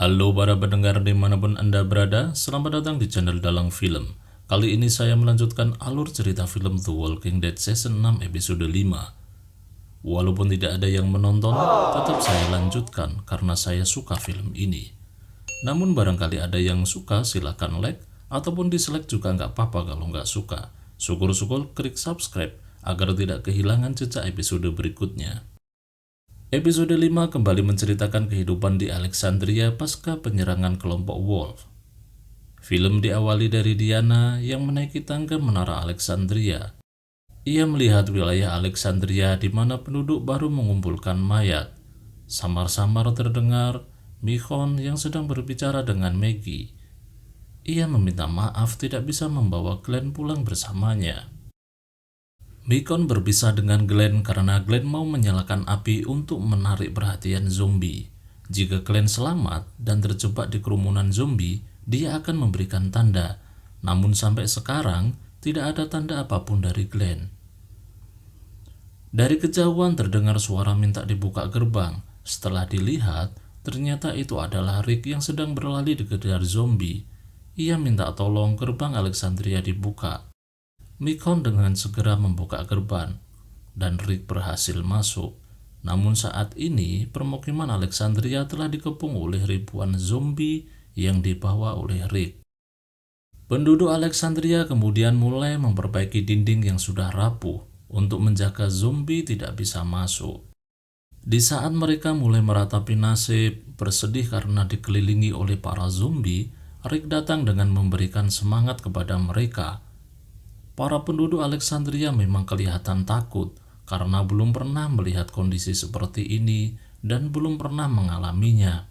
Halo para pendengar dimanapun Anda berada, selamat datang di channel Dalang Film. Kali ini saya melanjutkan alur cerita film The Walking Dead Season 6 episode 5. Walaupun tidak ada yang menonton, tetap saya lanjutkan karena saya suka film ini. Namun barangkali ada yang suka, silahkan like, ataupun dislike juga nggak apa-apa kalau nggak suka. Syukur-syukur klik subscribe agar tidak kehilangan jejak episode berikutnya. Episode 5 kembali menceritakan kehidupan di Alexandria pasca penyerangan kelompok Wolf. Film diawali dari Diana yang menaiki tangga menara Alexandria. Ia melihat wilayah Alexandria di mana penduduk baru mengumpulkan mayat. Samar-samar terdengar Michonne yang sedang berbicara dengan Maggie. Ia meminta maaf tidak bisa membawa Glenn pulang bersamanya. Michonne berpisah dengan Glenn karena Glenn mau menyalakan api untuk menarik perhatian zombie. Jika Glenn selamat dan terjebak di kerumunan zombie, dia akan memberikan tanda. Namun sampai sekarang, tidak ada tanda apapun dari Glenn. Dari kejauhan terdengar suara minta dibuka gerbang. Setelah dilihat, ternyata itu adalah Rick yang sedang berlari dikejar zombie. Ia minta tolong gerbang Alexandria dibuka. Michonne dengan segera membuka gerbang, dan Rick berhasil masuk. Namun saat ini, permukiman Alexandria telah dikepung oleh ribuan zombie yang dibawa oleh Rick. Penduduk Alexandria kemudian mulai memperbaiki dinding yang sudah rapuh untuk menjaga zombie tidak bisa masuk. Di saat mereka mulai meratapi nasib, bersedih karena dikelilingi oleh para zombie, Rick datang dengan memberikan semangat kepada mereka. Para penduduk Alexandria memang kelihatan takut karena belum pernah melihat kondisi seperti ini dan belum pernah mengalaminya.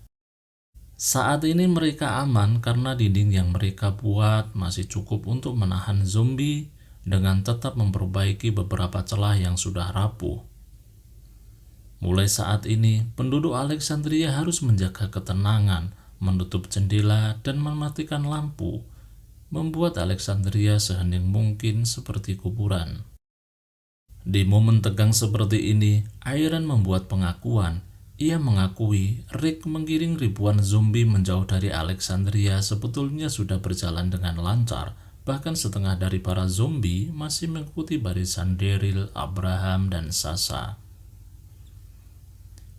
Saat ini mereka aman karena dinding yang mereka buat masih cukup untuk menahan zombie dengan tetap memperbaiki beberapa celah yang sudah rapuh. Mulai saat ini, penduduk Alexandria harus menjaga ketenangan, menutup jendela, dan mematikan lampu, membuat Alexandria sehening mungkin seperti kuburan. Di momen tegang seperti ini, Iron membuat pengakuan. Ia mengakui Rick menggiring ribuan zombie menjauh dari Alexandria sebetulnya sudah berjalan dengan lancar. Bahkan setengah dari para zombie masih mengikuti barisan Daryl, Abraham, dan Sasha.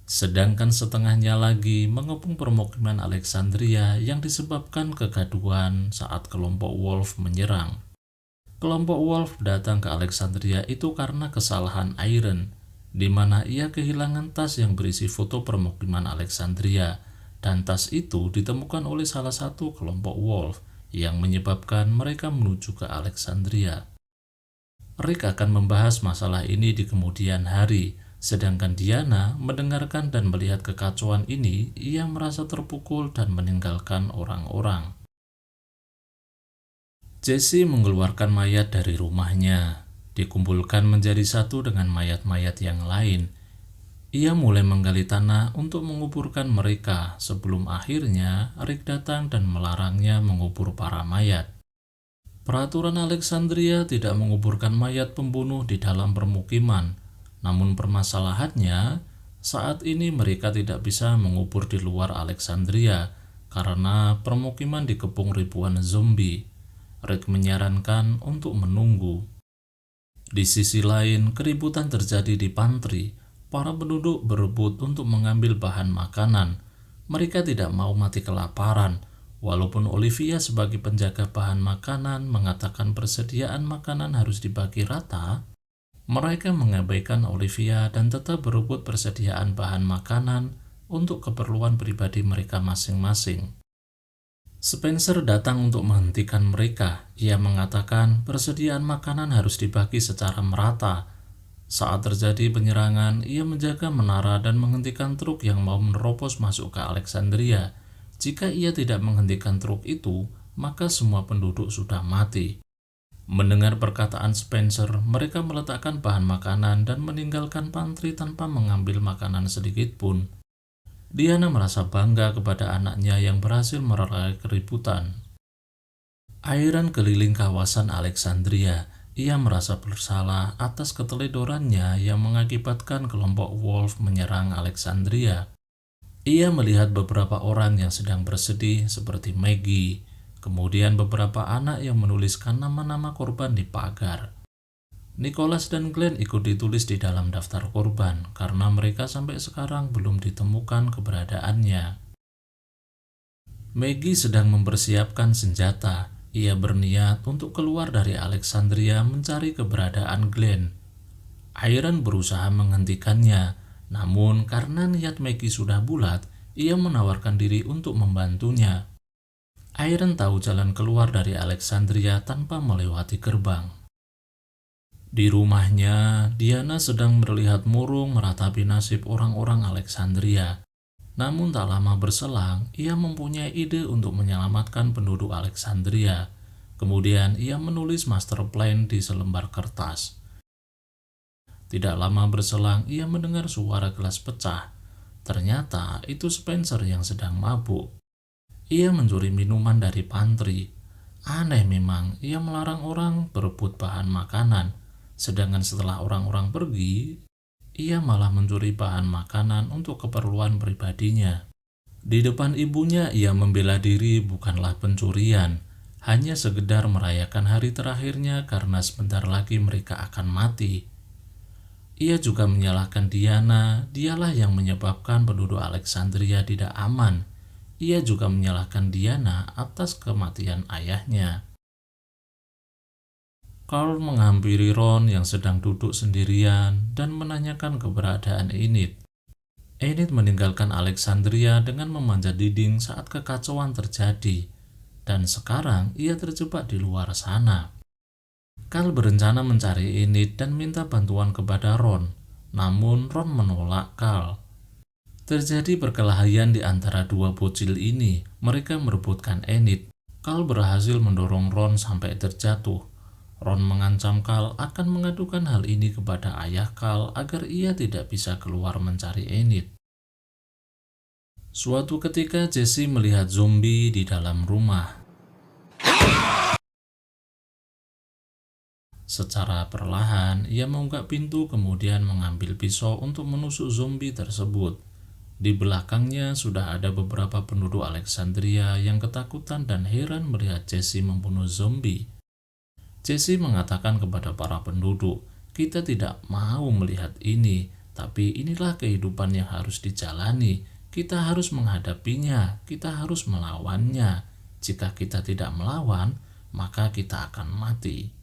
Sedangkan setengahnya lagi mengepung permukiman Alexandria yang disebabkan kegaduhan saat kelompok Wolf menyerang. Kelompok Wolf datang ke Alexandria itu karena kesalahan Iron, di mana ia kehilangan tas yang berisi foto permukiman Alexandria, dan tas itu ditemukan oleh salah satu kelompok Wolf yang menyebabkan mereka menuju ke Alexandria. Rick akan membahas masalah ini di kemudian hari. Sedangkan Diana mendengarkan dan melihat kekacauan ini, ia merasa terpukul dan meninggalkan orang-orang. Jesse mengeluarkan mayat dari rumahnya, dikumpulkan menjadi satu dengan mayat-mayat yang lain. Ia mulai menggali tanah untuk menguburkan mereka sebelum akhirnya Rick datang dan melarangnya mengubur para mayat. Peraturan Alexandria tidak menguburkan mayat pembunuh di dalam permukiman. Namun permasalahannya, saat ini mereka tidak bisa mengubur di luar Alexandria karena permukiman dikepung ribuan zombie. Rick menyarankan untuk menunggu. Di sisi lain, keributan terjadi di pantry. Para penduduk berebut untuk mengambil bahan makanan. Mereka tidak mau mati kelaparan, walaupun Olivia sebagai penjaga bahan makanan mengatakan persediaan makanan harus dibagi rata. Mereka mengabaikan Olivia dan tetap berebut persediaan bahan makanan untuk keperluan pribadi mereka masing-masing. Spencer datang untuk menghentikan mereka. Ia mengatakan persediaan makanan harus dibagi secara merata. Saat terjadi penyerangan, ia menjaga menara dan menghentikan truk yang mau menerobos masuk ke Alexandria. Jika ia tidak menghentikan truk itu, maka semua penduduk sudah mati. Mendengar perkataan Spencer, mereka meletakkan bahan makanan dan meninggalkan pantry tanpa mengambil makanan sedikit pun. Diana merasa bangga kepada anaknya yang berhasil melerai keributan. Iron keliling kawasan Alexandria. Ia merasa bersalah atas keteledorannya yang mengakibatkan kelompok Wolf menyerang Alexandria. Ia melihat beberapa orang yang sedang bersedih seperti Maggie, kemudian beberapa anak yang menuliskan nama-nama korban di pagar. Nicholas dan Glenn ikut ditulis di dalam daftar korban karena mereka sampai sekarang belum ditemukan keberadaannya. Maggie sedang mempersiapkan senjata. Ia berniat untuk keluar dari Alexandria mencari keberadaan Glenn. Iron berusaha menghentikannya, namun karena niat Maggie sudah bulat, ia menawarkan diri untuk membantunya. Iron tahu jalan keluar dari Alexandria tanpa melewati gerbang. Di rumahnya, Diana sedang terlihat murung meratapi nasib orang-orang Alexandria. Namun tak lama berselang, ia mempunyai ide untuk menyelamatkan penduduk Alexandria. Kemudian ia menulis master plan di selembar kertas. Tidak lama berselang, ia mendengar suara gelas pecah. Ternyata itu Spencer yang sedang mabuk. Ia mencuri minuman dari pantry. Aneh memang, ia melarang orang berebut bahan makanan. Sedangkan setelah orang-orang pergi, ia malah mencuri bahan makanan untuk keperluan pribadinya. Di depan ibunya, ia membela diri bukanlah pencurian, hanya sekedar merayakan hari terakhirnya karena sebentar lagi mereka akan mati. Ia juga menyalahkan Diana, dialah yang menyebabkan penduduk Alexandria tidak aman. Ia juga menyalahkan Diana atas kematian ayahnya. Carl menghampiri Ron yang sedang duduk sendirian dan menanyakan keberadaan Enid. Enid meninggalkan Alexandria dengan memanjat dinding saat kekacauan terjadi, dan sekarang ia terjebak di luar sana. Carl berencana mencari Enid dan minta bantuan kepada Ron, namun Ron menolak Carl. Terjadi perkelahian di antara dua bocil ini. Mereka merebutkan Enid. Carl berhasil mendorong Ron sampai terjatuh. Ron mengancam Carl akan mengadukan hal ini kepada ayah Carl agar ia tidak bisa keluar mencari Enid. Suatu ketika Jesse melihat zombie di dalam rumah. Secara perlahan, ia membuka pintu kemudian mengambil pisau untuk menusuk zombie tersebut. Di belakangnya sudah ada beberapa penduduk Alexandria yang ketakutan dan heran melihat Jesse membunuh zombie. Jesse mengatakan kepada para penduduk, "Kita tidak mau melihat ini, tapi inilah kehidupan yang harus dijalani. Kita harus menghadapinya, kita harus melawannya. Jika kita tidak melawan, maka kita akan mati."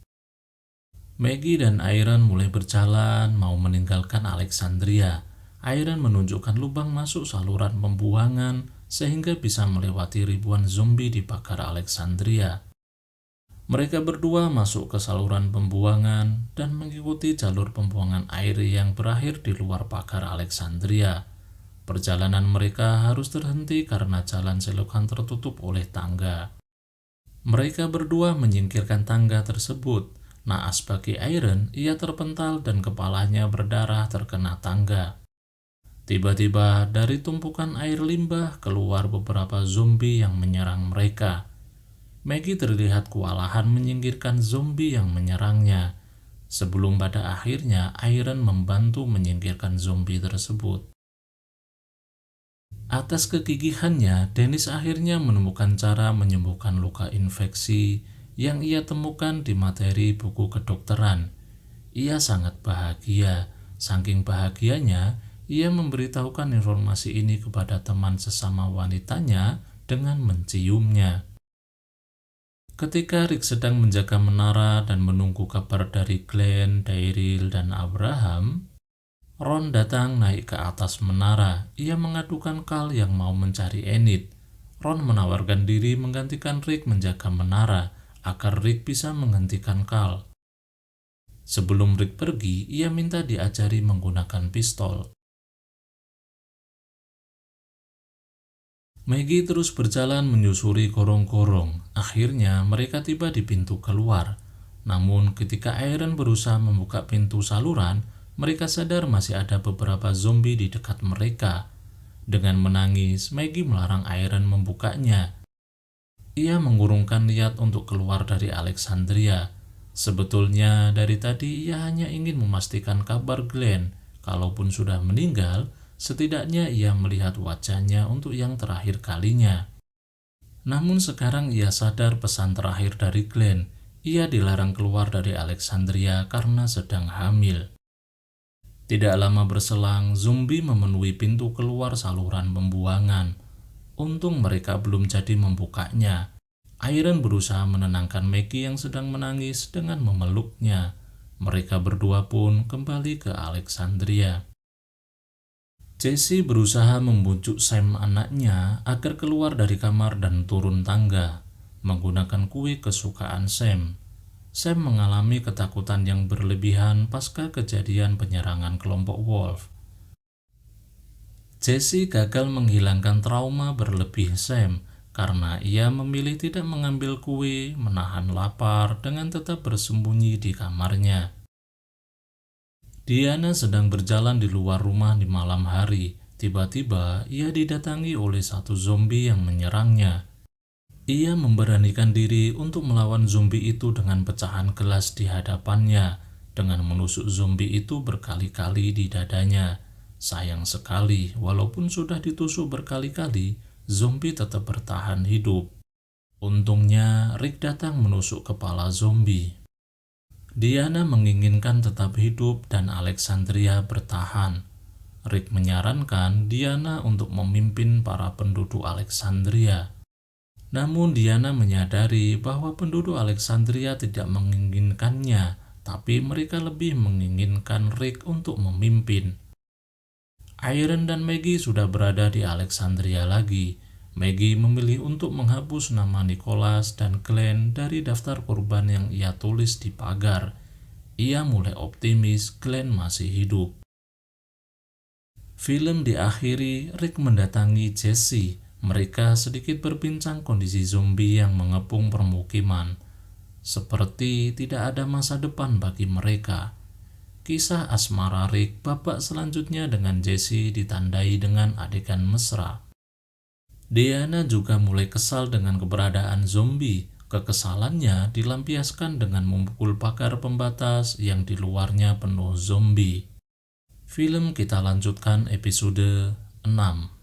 Maggie dan Iron mulai berjalan mau meninggalkan Alexandria. Iron menunjukkan lubang masuk saluran pembuangan sehingga bisa melewati ribuan zombie di pagar Alexandria. Mereka berdua masuk ke saluran pembuangan dan mengikuti jalur pembuangan air yang berakhir di luar pagar Alexandria. Perjalanan mereka harus terhenti karena jalan selokan tertutup oleh tangga. Mereka berdua menyingkirkan tangga tersebut. Naas bagi Iron, ia terpental dan kepalanya berdarah terkena tangga. Tiba-tiba dari tumpukan air limbah keluar beberapa zombie yang menyerang mereka. Maggie terlihat kewalahan menyingkirkan zombie yang menyerangnya, sebelum pada akhirnya Iron membantu menyingkirkan zombie tersebut. Atas kegigihannya, Dennis akhirnya menemukan cara menyembuhkan luka infeksi yang ia temukan di materi buku kedokteran. Ia sangat bahagia, saking bahagianya ia memberitahukan informasi ini kepada teman sesama wanitanya dengan menciumnya. Ketika Rick sedang menjaga menara dan menunggu kabar dari Glenn, Daryl, dan Abraham, Ron datang naik ke atas menara. Ia mengadukan Carl yang mau mencari Enid. Ron menawarkan diri menggantikan Rick menjaga menara agar Rick bisa menghentikan Carl. Sebelum Rick pergi, ia minta diajari menggunakan pistol. Maggie terus berjalan menyusuri gorong-gorong. Akhirnya mereka tiba di pintu keluar. Namun ketika Iron berusaha membuka pintu saluran, mereka sadar masih ada beberapa zombie di dekat mereka. Dengan menangis, Maggie melarang Iron membukanya. Ia mengurungkan niat untuk keluar dari Alexandria. Sebetulnya dari tadi ia hanya ingin memastikan kabar Glenn. Kalaupun sudah meninggal, Setidaknya ia melihat wajahnya untuk yang terakhir kalinya. Namun sekarang ia sadar pesan terakhir dari Glenn. Ia dilarang keluar dari Alexandria karena sedang hamil. Tidak lama berselang, zombie memenuhi pintu keluar saluran pembuangan. Untung mereka belum jadi membukanya. Iron berusaha menenangkan Maggie yang sedang menangis dengan memeluknya. Mereka berdua pun kembali ke Alexandria. Jesse berusaha membujuk Sam anaknya agar keluar dari kamar dan turun tangga, menggunakan kue kesukaan Sam. Sam mengalami ketakutan yang berlebihan pasca kejadian penyerangan kelompok Wolf. Jesse gagal menghilangkan trauma berlebih Sam karena ia memilih tidak mengambil kue, menahan lapar, dengan tetap bersembunyi di kamarnya. Diana sedang berjalan di luar rumah di malam hari. Tiba-tiba ia didatangi oleh satu zombie yang menyerangnya. Ia memberanikan diri untuk melawan zombie itu dengan pecahan gelas di hadapannya, dengan menusuk zombie itu berkali-kali di dadanya. Sayang sekali, walaupun sudah ditusuk berkali-kali, zombie tetap bertahan hidup. Untungnya, Rick datang menusuk kepala zombie. Diana menginginkan tetap hidup dan Alexandria bertahan. Rick menyarankan Diana untuk memimpin para penduduk Alexandria. Namun Diana menyadari bahwa penduduk Alexandria tidak menginginkannya, tapi mereka lebih menginginkan Rick untuk memimpin. Iron dan Maggie sudah berada di Alexandria lagi. Maggie memilih untuk menghapus nama Nicholas dan Glenn dari daftar korban yang ia tulis di pagar. Ia mulai optimis Glenn masih hidup. Film diakhiri Rick mendatangi Jesse. Mereka sedikit berbincang kondisi zombie yang mengepung permukiman. Seperti tidak ada masa depan bagi mereka. Kisah asmara Rick babak selanjutnya dengan Jesse ditandai dengan adegan mesra. Diana juga mulai kesal dengan keberadaan zombie. Kekesalannya dilampiaskan dengan memukul pagar pembatas yang di luarnya penuh zombie. Film kita lanjutkan episode 6.